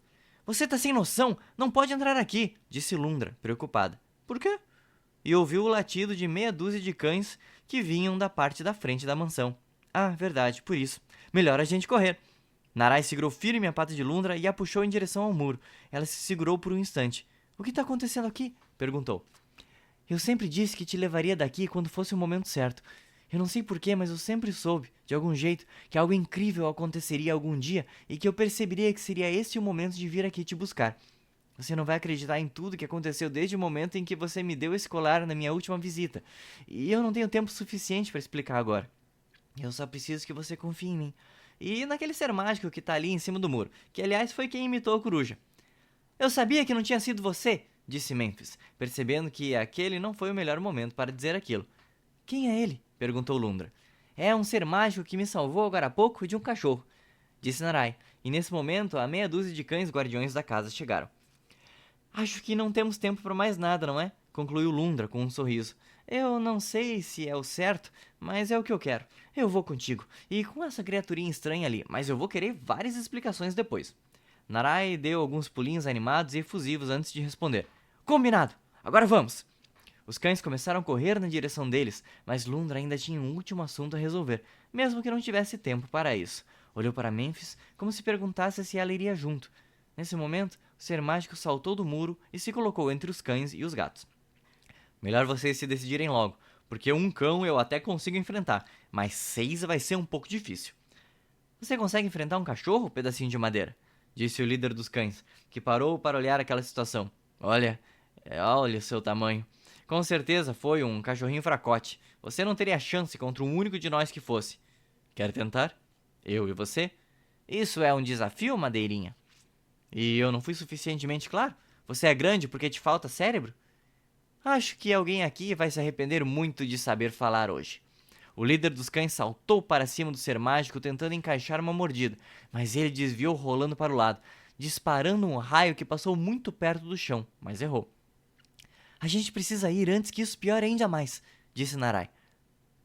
Você tá sem noção! Não pode entrar aqui! Disse Lundra, preocupada. Por quê? E ouviu o latido de meia dúzia de cães que vinham da parte da frente da mansão. Ah, verdade, por isso. Melhor a gente correr. Narai segurou firme a pata de Lundra e a puxou em direção ao muro. Ela se segurou por um instante. O que está acontecendo aqui? Perguntou. Eu sempre disse que te levaria daqui quando fosse o momento certo. Eu não sei porquê, mas eu sempre soube, de algum jeito, que algo incrível aconteceria algum dia e que eu perceberia que seria esse o momento de vir aqui te buscar. Você não vai acreditar em tudo que aconteceu desde o momento em que você me deu esse colar na minha última visita. E eu não tenho tempo suficiente para explicar agora. Eu só preciso que você confie em mim. E naquele ser mágico que tá ali em cima do muro, que aliás foi quem imitou a coruja. Eu sabia que não tinha sido você, disse Memphis, percebendo que aquele não foi o melhor momento para dizer aquilo. Quem é ele? Perguntou Lundra. É um ser mágico que me salvou agora há pouco de um cachorro, disse Narai, e nesse momento a meia dúzia de cães guardiões da casa chegaram. Acho que não temos tempo para mais nada, não é? Concluiu Lundra com um sorriso. Eu não sei se é o certo, mas é o que eu quero. Eu vou contigo, e com essa criaturinha estranha ali, mas eu vou querer várias explicações depois. Narai deu alguns pulinhos animados e efusivos antes de responder. Combinado! Agora vamos! Os cães começaram a correr na direção deles, mas Lundra ainda tinha um último assunto a resolver, mesmo que não tivesse tempo para isso. Olhou para Memphis como se perguntasse se ela iria junto. Nesse momento, o ser mágico saltou do muro e se colocou entre os cães e os gatos. Melhor vocês se decidirem logo, porque um cão eu até consigo enfrentar, mas 6 vai ser um pouco difícil. Você consegue enfrentar um cachorro, pedacinho de madeira? Disse o líder dos cães, que parou para olhar aquela situação. Olha o seu tamanho. Com certeza foi um cachorrinho fracote. Você não teria chance contra um único de nós que fosse. Quer tentar? Eu e você? Isso é um desafio, Madeirinha? E eu não fui suficientemente claro? Você é grande porque te falta cérebro? Acho que alguém aqui vai se arrepender muito de saber falar hoje. O líder dos cães saltou para cima do ser mágico tentando encaixar uma mordida, mas ele desviou rolando para o lado, disparando um raio que passou muito perto do chão, mas errou. A gente precisa ir antes que isso piore ainda mais, disse Narai.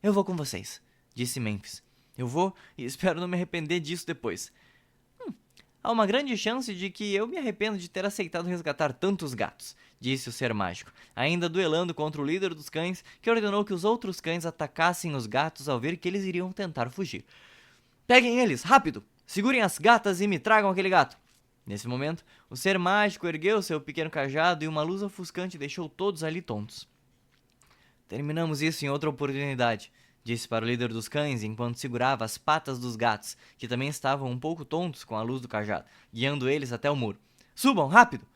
Eu vou com vocês, disse Memphis. Eu vou e espero não me arrepender disso depois. Há uma grande chance de que eu me arrependo de ter aceitado resgatar tantos gatos, disse o ser mágico, ainda duelando contra o líder dos cães, que ordenou que os outros cães atacassem os gatos ao ver que eles iriam tentar fugir. Peguem eles, rápido! Segurem as gatas e me tragam aquele gato! Nesse momento, o ser mágico ergueu seu pequeno cajado e uma luz ofuscante deixou todos ali tontos. Terminamos isso em outra oportunidade, disse para o líder dos cães enquanto segurava as patas dos gatos, que também estavam um pouco tontos com a luz do cajado, guiando eles até o muro. Subam, rápido!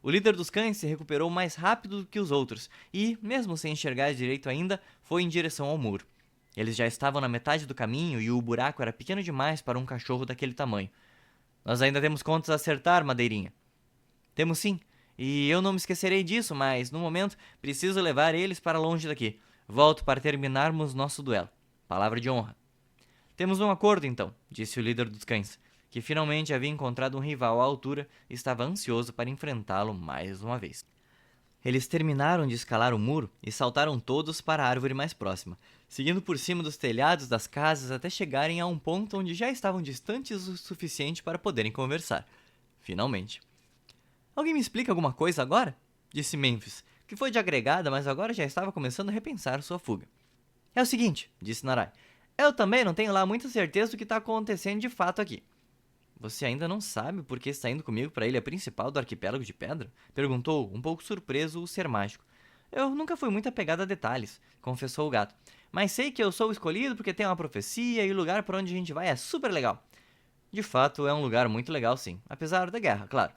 O líder dos cães se recuperou mais rápido do que os outros e, mesmo sem enxergar direito ainda, foi em direção ao muro. Eles já estavam na metade do caminho e o buraco era pequeno demais para um cachorro daquele tamanho. Nós ainda temos contas a acertar, Madeirinha. Temos sim, e eu não me esquecerei disso, mas, no momento, preciso levar eles para longe daqui. Volto para terminarmos nosso duelo. Palavra de honra. Temos um acordo, então, disse o líder dos cães, que finalmente havia encontrado um rival à altura e estava ansioso para enfrentá-lo mais uma vez. Eles terminaram de escalar o muro e saltaram todos para a árvore mais próxima. seguindo por cima dos telhados das casas até chegarem a um ponto onde já estavam distantes o suficiente para poderem conversar. Finalmente. Alguém me explica alguma coisa agora? Disse Memphis, que foi de agregada, mas agora já estava começando a repensar sua fuga. É o seguinte, disse Narai. Eu também não tenho lá muita certeza do que está acontecendo de fato aqui. Você ainda não sabe por que está indo comigo para a ilha principal do arquipélago de pedra? Perguntou, um pouco surpreso, o ser mágico. Eu nunca fui muito apegado a detalhes, confessou o gato. Mas sei que eu sou o escolhido porque tem uma profecia e o lugar para onde a gente vai é super legal. De fato, é um lugar muito legal sim, apesar da guerra, claro.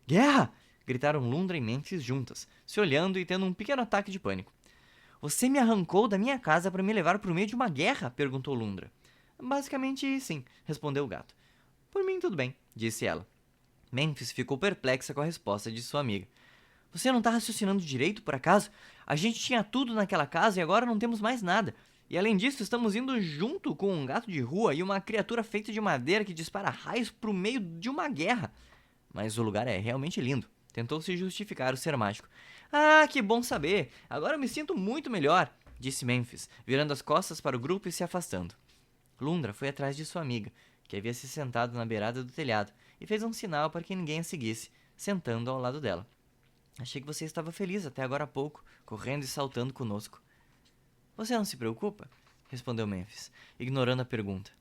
Guerra! Gritaram Lundra e Memphis juntas, se olhando e tendo um pequeno ataque de pânico. Você me arrancou da minha casa para me levar para o meio de uma guerra? Perguntou Lundra. Basicamente, sim, respondeu o gato. Por mim, tudo bem, disse ela. Memphis ficou perplexa com a resposta de sua amiga. Você não está raciocinando direito, por acaso? A gente tinha tudo naquela casa e agora não temos mais nada. E além disso, estamos indo junto com um gato de rua e uma criatura feita de madeira que dispara raios para o meio de uma guerra. Mas o lugar é realmente lindo. Tentou se justificar o ser mágico. Ah, que bom saber. Agora eu me sinto muito melhor, disse Memphis, virando as costas para o grupo e se afastando. Lundra foi atrás de sua amiga, que havia se sentado na beirada do telhado, e fez um sinal para que ninguém a seguisse, sentando ao lado dela. Achei que você estava feliz até agora há pouco, correndo e saltando conosco. Você não se preocupa? Respondeu Memphis, ignorando a pergunta.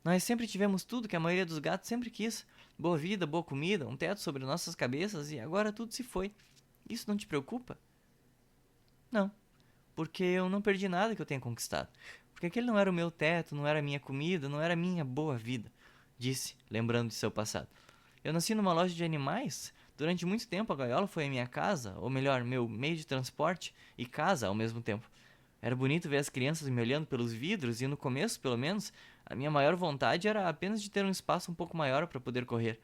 Nós sempre tivemos tudo que a maioria dos gatos sempre quis. Boa vida, boa comida, um teto sobre nossas cabeças e agora tudo se foi. Isso não te preocupa? Não, porque eu não perdi nada que eu tenha conquistado. Porque aquele não era o meu teto, não era a minha comida, não era a minha boa vida, disse, lembrando de seu passado. Eu nasci numa loja de animais. Durante muito tempo a gaiola foi a minha casa, ou melhor, meu meio de transporte e casa ao mesmo tempo. Era bonito ver as crianças me olhando pelos vidros e no começo, pelo menos, a minha maior vontade era apenas de ter um espaço um pouco maior para poder correr.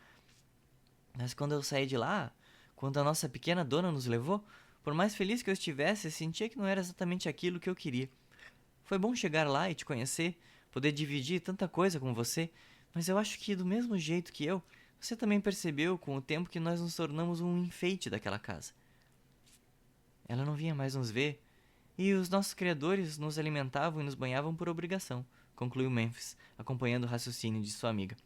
Mas quando eu saí de lá, quando a nossa pequena dona nos levou, por mais feliz que eu estivesse, sentia que não era exatamente aquilo que eu queria. Foi bom chegar lá e te conhecer, poder dividir tanta coisa com você, mas eu acho que do mesmo jeito que eu, você também percebeu com o tempo que nós nos tornamos um enfeite daquela casa. Ela não vinha mais nos ver, e os nossos criadores nos alimentavam e nos banhavam por obrigação, concluiu Memphis, acompanhando o raciocínio de sua amiga.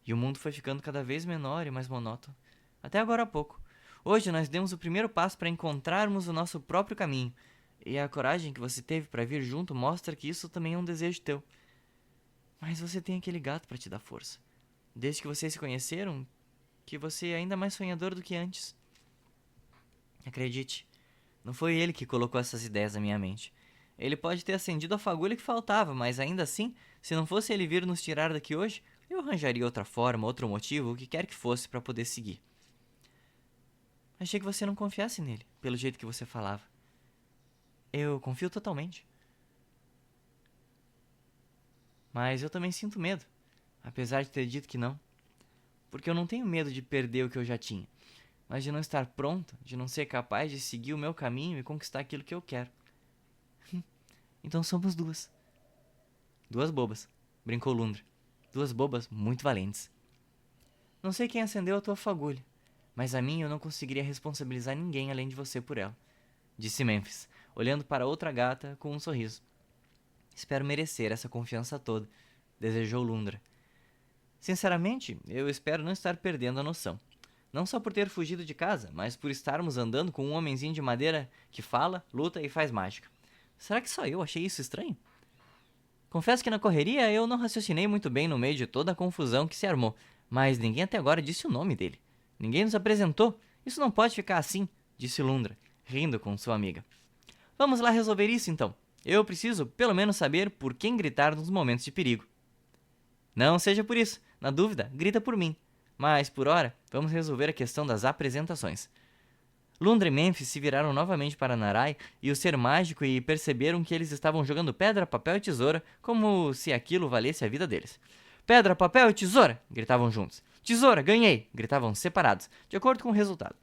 E o mundo foi ficando cada vez menor e mais monótono. Até agora há pouco. Hoje nós demos o primeiro passo para encontrarmos o nosso próprio caminho, e a coragem que você teve para vir junto mostra que isso também é um desejo teu. Mas você tem aquele gato para te dar força. Desde que vocês se conheceram, que você é ainda mais sonhador do que antes. Acredite, não foi ele que colocou essas ideias na minha mente. Ele pode ter acendido a fagulha que faltava, mas ainda assim, se não fosse ele vir nos tirar daqui hoje, eu arranjaria outra forma, outro motivo, o que quer que fosse para poder seguir. Achei que você não confiasse nele, pelo jeito que você falava. Eu confio totalmente. Mas eu também sinto medo, apesar de ter dito que não. Porque eu não tenho medo de perder o que eu já tinha, mas de não estar pronta, de não ser capaz de seguir o meu caminho e conquistar aquilo que eu quero. Então somos duas. Duas bobas, brincou Lundra. Duas bobas muito valentes. Não sei quem acendeu a tua fagulha, mas a mim eu não conseguiria responsabilizar ninguém além de você por ela, disse Memphis, olhando para outra gata com um sorriso. Espero merecer essa confiança toda, desejou Lundra. Sinceramente, eu espero não estar perdendo a noção. Não só por ter fugido de casa, mas por estarmos andando com um homenzinho de madeira que fala, luta e faz mágica. Será que só eu achei isso estranho? Confesso que na correria eu não raciocinei muito bem no meio de toda a confusão que se armou, mas ninguém até agora disse o nome dele. Ninguém nos apresentou. Isso não pode ficar assim, disse Lundra, rindo com sua amiga. Vamos lá resolver isso então. Eu preciso, pelo menos, saber por quem gritar nos momentos de perigo. Não seja por isso. Na dúvida, grita por mim. Mas, por hora, vamos resolver a questão das apresentações. Lundra e Memphis se viraram novamente para Narai e o ser mágico e perceberam que eles estavam jogando pedra, papel e tesoura como se aquilo valesse a vida deles. Pedra, papel e tesoura! Gritavam juntos. Tesoura, ganhei! Gritavam separados, de acordo com o resultado.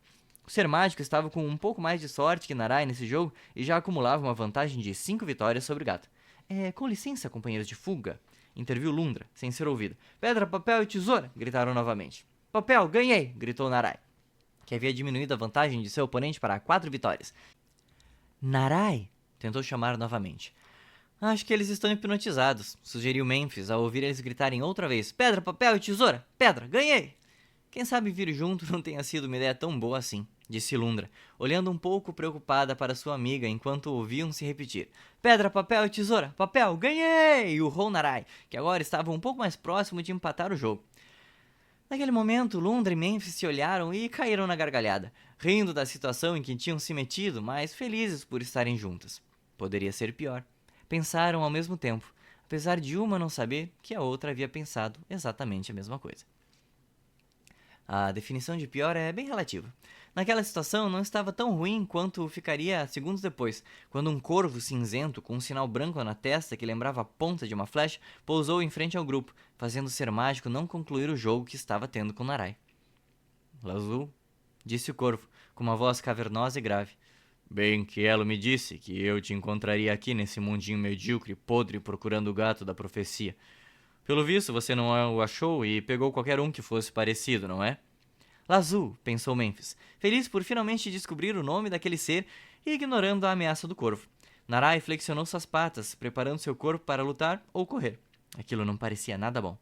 O ser mágico estava com um pouco mais de sorte que Narai nesse jogo e já acumulava uma vantagem de 5 vitórias sobre o gato. Com licença, companheiros de fuga, interviu Lundra, sem ser ouvido. Pedra, papel e tesoura! Gritaram novamente. Papel, ganhei! Gritou Narai, que havia diminuído a vantagem de seu oponente para 4 vitórias. Narai! Tentou chamar novamente. Acho que eles estão hipnotizados, sugeriu Memphis ao ouvir eles gritarem outra vez: pedra, papel e tesoura! Pedra, ganhei! Quem sabe vir junto não tenha sido uma ideia tão boa assim, disse Lundra, olhando um pouco preocupada para sua amiga enquanto ouviam-se repetir: pedra, papel e tesoura! Papel, ganhei! E urrou Narai, que agora estava um pouco mais próximo de empatar o jogo. Naquele momento, Lundra e Memphis se olharam e caíram na gargalhada, rindo da situação em que tinham se metido, mas felizes por estarem juntas. Poderia ser pior. Pensaram ao mesmo tempo, apesar de uma não saber que a outra havia pensado exatamente a mesma coisa. A definição de pior é bem relativa. Naquela situação não estava tão ruim quanto ficaria segundos depois, quando um corvo cinzento com um sinal branco na testa que lembrava a ponta de uma flecha pousou em frente ao grupo, fazendo o ser mágico não concluir o jogo que estava tendo com Narai. Lazul, disse o corvo, com uma voz cavernosa e grave. Bem que Elo me disse que eu te encontraria aqui nesse mundinho medíocre e podre procurando o gato da profecia. Pelo visto, você não o achou e pegou qualquer um que fosse parecido, não é? Lazul, pensou Memphis, feliz por finalmente descobrir o nome daquele ser e ignorando a ameaça do corvo. Narai flexionou suas patas, preparando seu corpo para lutar ou correr. Aquilo não parecia nada bom.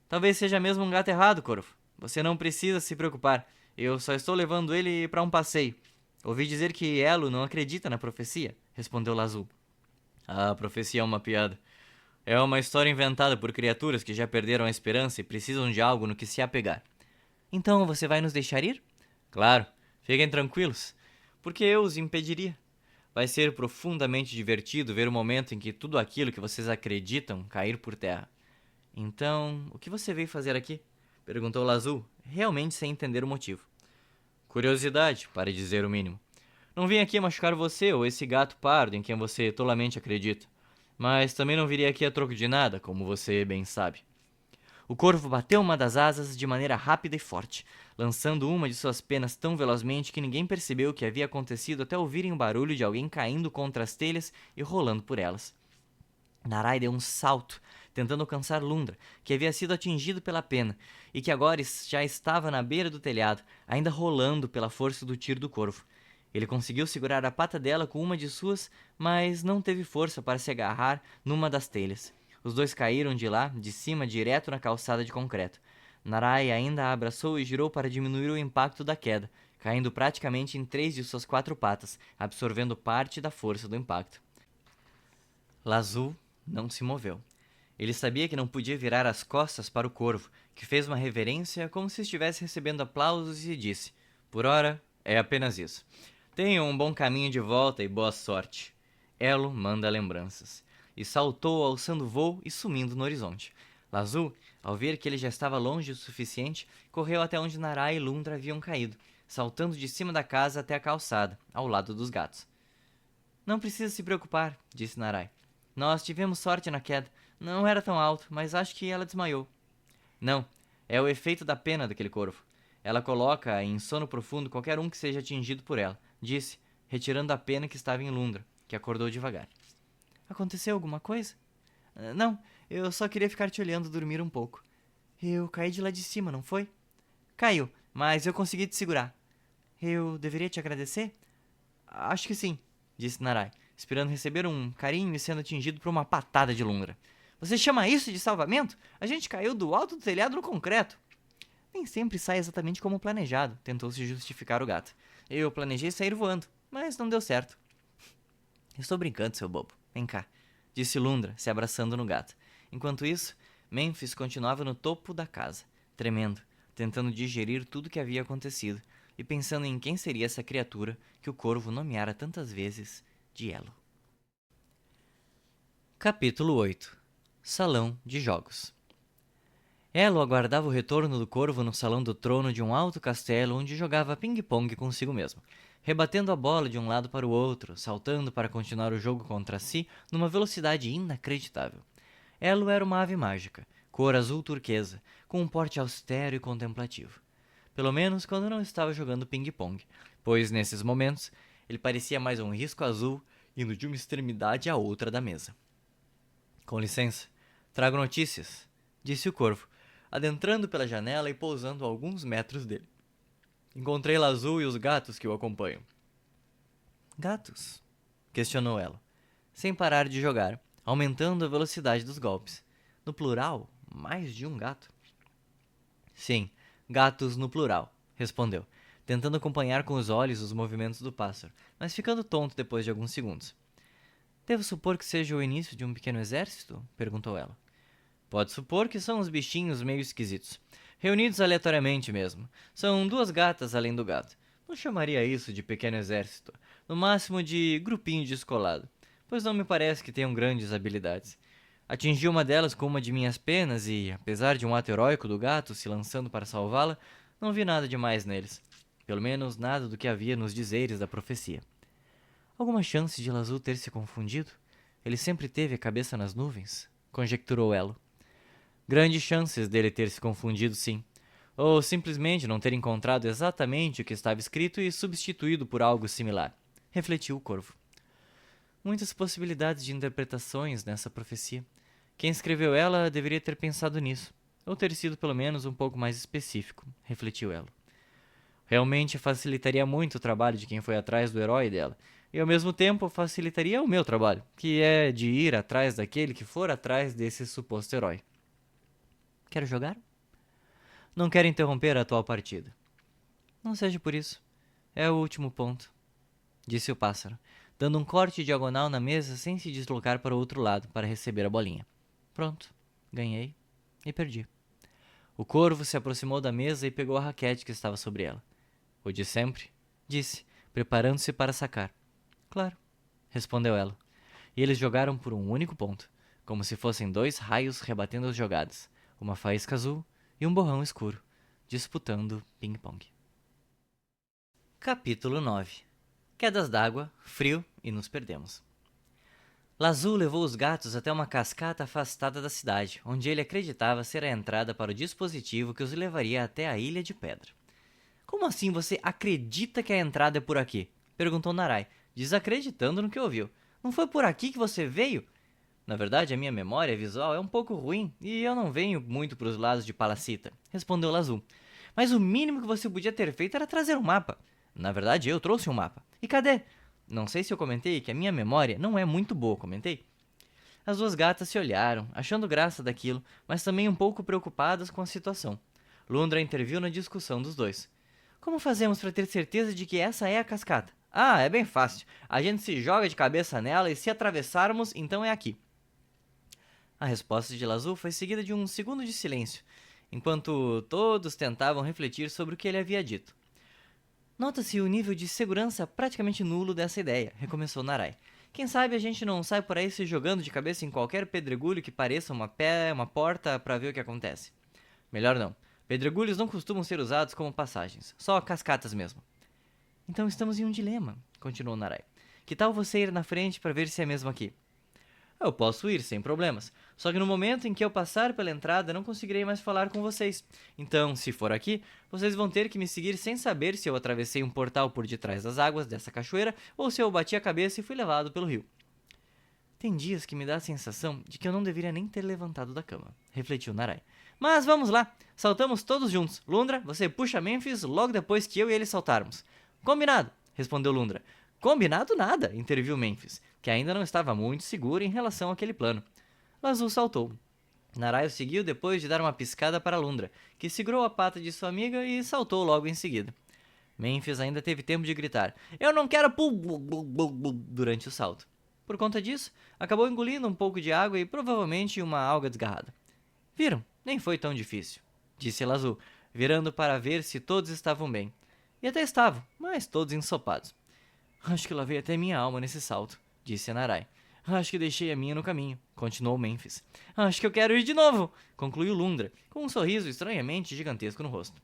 Talvez seja mesmo um gato errado, corvo. Você não precisa se preocupar. Eu só estou levando ele para um passeio. Ouvi dizer que Elo não acredita na profecia, respondeu Lazul. A profecia é uma piada. É uma história inventada por criaturas que já perderam a esperança e precisam de algo no que se apegar. Então você vai nos deixar ir? Claro, fiquem tranquilos, porque eu os impediria. Vai ser profundamente divertido ver o momento em que tudo aquilo que vocês acreditam cair por terra. Então, o que você veio fazer aqui? Perguntou Lazul, realmente sem entender o motivo. Curiosidade, para dizer o mínimo. Não vim aqui machucar você ou esse gato pardo em quem você tolamente acredita. Mas também não viria aqui a troco de nada, como você bem sabe. O corvo bateu uma das asas de maneira rápida e forte, lançando uma de suas penas tão velozmente que ninguém percebeu o que havia acontecido até ouvirem o barulho de alguém caindo contra as telhas e rolando por elas. Narai deu um salto, tentando alcançar Lundra, que havia sido atingido pela pena, e que agora já estava na beira do telhado, ainda rolando pela força do tiro do corvo. Ele conseguiu segurar a pata dela com uma de suas, mas não teve força para se agarrar numa das telhas. Os dois caíram de lá, de cima, direto na calçada de concreto. Narai ainda a abraçou e girou para diminuir o impacto da queda, caindo praticamente em 3 de suas 4 patas, absorvendo parte da força do impacto. Lazul não se moveu. Ele sabia que não podia virar as costas para o corvo, que fez uma reverência como se estivesse recebendo aplausos e disse: por ora, é apenas isso. Tenham um bom caminho de volta e boa sorte. Elo manda lembranças. E saltou alçando voo e sumindo no horizonte. Lazul, ao ver que ele já estava longe o suficiente, correu até onde Narai e Lundra haviam caído, saltando de cima da casa até a calçada, ao lado dos gatos. Não precisa se preocupar, disse Narai. Nós tivemos sorte na queda. Não era tão alto, mas acho que ela desmaiou. Não, é o efeito da pena daquele corvo. Ela coloca em sono profundo qualquer um que seja atingido por ela, disse, retirando a pena que estava em Lundra, que acordou devagar. Aconteceu alguma coisa? Não, eu só queria ficar te olhando dormir um pouco. Eu caí de lá de cima, não foi? Caiu, mas eu consegui te segurar. Eu deveria te agradecer? Acho que sim, disse Narai, esperando receber um carinho e sendo atingido por uma patada de Lundra. Você chama isso de salvamento? A gente caiu do alto do telhado no concreto. Nem sempre sai exatamente como planejado, tentou se justificar o gato. Eu planejei sair voando, mas não deu certo. Estou brincando, seu bobo. Vem cá, disse Lundra, se abraçando no gato. Enquanto isso, Memphis continuava no topo da casa, tremendo, tentando digerir tudo o que havia acontecido e pensando em quem seria essa criatura que o corvo nomeara tantas vezes de Elo. Capítulo 8 Salão de Jogos. Elo aguardava o retorno do corvo no salão do trono de um alto castelo onde jogava ping-pong consigo mesmo, rebatendo a bola de um lado para o outro, saltando para continuar o jogo contra si numa velocidade inacreditável. Elo era uma ave mágica, cor azul turquesa, com um porte austero e contemplativo. Pelo menos quando não estava jogando ping-pong, pois nesses momentos ele parecia mais um risco azul indo de uma extremidade à outra da mesa. Com licença, trago notícias, disse o corvo, adentrando pela janela e pousando a alguns metros dele. Encontrei Lazul e os gatos que o acompanham. Gatos? Questionou ela. sem parar de jogar, aumentando a velocidade dos golpes. No plural, mais de um gato? Sim, gatos no plural, respondeu, tentando acompanhar com os olhos os movimentos do pássaro, mas ficando tonto depois de alguns segundos. Devo supor que seja o início de um pequeno exército? Perguntou ela. Pode supor que são uns bichinhos meio esquisitos. Reunidos aleatoriamente mesmo. São duas gatas além do gato. Não chamaria isso de pequeno exército. No máximo de grupinho descolado. Pois não me parece que tenham grandes habilidades. Atingi uma delas com uma de minhas penas e, apesar de um ato heróico do gato se lançando para salvá-la, não vi nada demais neles. Pelo menos nada do que havia nos dizeres da profecia. Alguma chance de Lazu ter se confundido? Ele sempre teve a cabeça nas nuvens? Conjecturou Elo. Grandes chances dele ter se confundido, sim. Ou simplesmente não ter encontrado exatamente o que estava escrito e substituído por algo similar. Refletiu o corvo. Muitas possibilidades de interpretações nessa profecia. Quem escreveu ela deveria ter pensado nisso, ou ter sido pelo menos um pouco mais específico, refletiu Elo. Realmente facilitaria muito o trabalho de quem foi atrás do herói dela, e ao mesmo tempo facilitaria o meu trabalho, que é de ir atrás daquele que for atrás desse suposto herói. Quero jogar? Não quero interromper a atual partida. Não seja por isso. É o último ponto, disse o pássaro, dando um corte diagonal na mesa sem se deslocar para o outro lado para receber a bolinha. Pronto, ganhei e perdi. O corvo se aproximou da mesa e pegou a raquete que estava sobre ela. O de sempre, disse, preparando-se para sacar. Claro, respondeu ela. E eles jogaram por um único ponto, como se fossem dois raios rebatendo as jogadas, uma faísca azul e um borrão escuro, disputando ping-pong. Capítulo 9. Quedas d'água, frio e nos perdemos. Lazu levou os gatos até uma cascata afastada da cidade, onde ele acreditava ser a entrada para o dispositivo que os levaria até a Ilha de Pedra. Como assim você acredita que a entrada é por aqui? Perguntou Narai, desacreditando no que ouviu. Não foi por aqui que você veio? Na verdade, a minha memória visual é um pouco ruim e eu não venho muito para os lados de Palacita, respondeu Lazu. Mas o mínimo que você podia ter feito era trazer um mapa. Na verdade, eu trouxe um mapa. E cadê? Não sei se eu comentei que a minha memória não é muito boa, comentei? As duas gatas se olharam, achando graça daquilo, mas também um pouco preocupadas com a situação. Lundra interviu na discussão dos dois. Como fazemos para ter certeza de que essa é a cascata? Ah, é bem fácil. A gente se joga de cabeça nela e se atravessarmos, então é aqui. A resposta de Lazu foi seguida de um segundo de silêncio, enquanto todos tentavam refletir sobre o que ele havia dito. Nota-se o nível de segurança praticamente nulo dessa ideia, recomeçou Narai. Quem sabe a gente não sai por aí se jogando de cabeça em qualquer pedregulho que pareça uma porta para ver o que acontece. Melhor não. Pedregulhos não costumam ser usados como passagens, só cascatas mesmo. Então estamos em um dilema, continuou Narai. Que tal você ir na frente para ver se é mesmo aqui? Eu posso ir, sem problemas. Só que no momento em que eu passar pela entrada, não conseguirei mais falar com vocês. Então, se for aqui, vocês vão ter que me seguir sem saber se eu atravessei um portal por detrás das águas dessa cachoeira ou se eu bati a cabeça e fui levado pelo rio. Tem dias que me dá a sensação de que eu não deveria nem ter levantado da cama, refletiu Narai. Mas vamos lá, saltamos todos juntos. Lundra, você puxa Memphis logo depois que eu e ele saltarmos. Combinado, respondeu Lundra. Combinado nada, interviu Memphis, que ainda não estava muito seguro em relação àquele plano. Lazu saltou. Narai o seguiu depois de dar uma piscada para Lundra, que segurou a pata de sua amiga e saltou logo em seguida. Memphis ainda teve tempo de gritar, eu não quero durante o salto. Por conta disso, acabou engolindo um pouco de água e provavelmente uma alga desgarrada. Viram? Nem foi tão difícil, disse Lazu, virando para ver se todos estavam bem. E até estavam, mas todos ensopados. Acho que lavei até minha alma nesse salto, disse Narai. Acho que deixei a minha no caminho, continuou Memphis. Acho que eu quero ir de novo, concluiu Lundra, com um sorriso estranhamente gigantesco no rosto.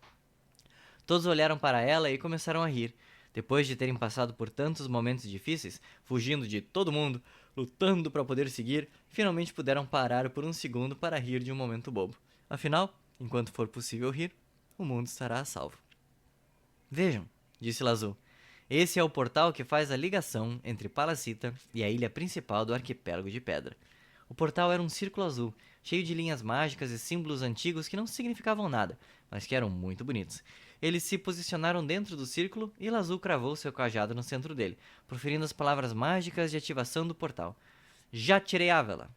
Todos olharam para ela e começaram a rir. Depois de terem passado por tantos momentos difíceis, fugindo de todo mundo, lutando para poder seguir, finalmente puderam parar por um segundo para rir de um momento bobo. Afinal, enquanto for possível rir, o mundo estará a salvo. Vejam, disse Lazu. Esse é o portal que faz a ligação entre Palacita e a ilha principal do arquipélago de Pedra. O portal era um círculo azul, cheio de linhas mágicas e símbolos antigos que não significavam nada, mas que eram muito bonitos. Eles se posicionaram dentro do círculo e Lazu cravou seu cajado no centro dele, proferindo as palavras mágicas de ativação do portal. Já tirei a vela.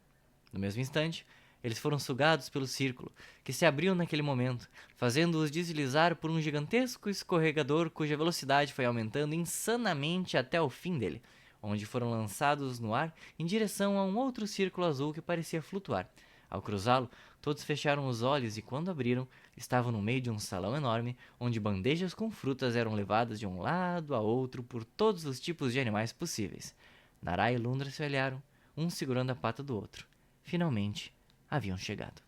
No mesmo instante, eles foram sugados pelo círculo, que se abriu naquele momento, fazendo-os deslizar por um gigantesco escorregador cuja velocidade foi aumentando insanamente até o fim dele, onde foram lançados no ar em direção a um outro círculo azul que parecia flutuar. Ao cruzá-lo, todos fecharam os olhos e, quando abriram, estavam no meio de um salão enorme, onde bandejas com frutas eram levadas de um lado a outro por todos os tipos de animais possíveis. Nará e Lundra se olharam, um segurando a pata do outro. Finalmente, haviam chegado.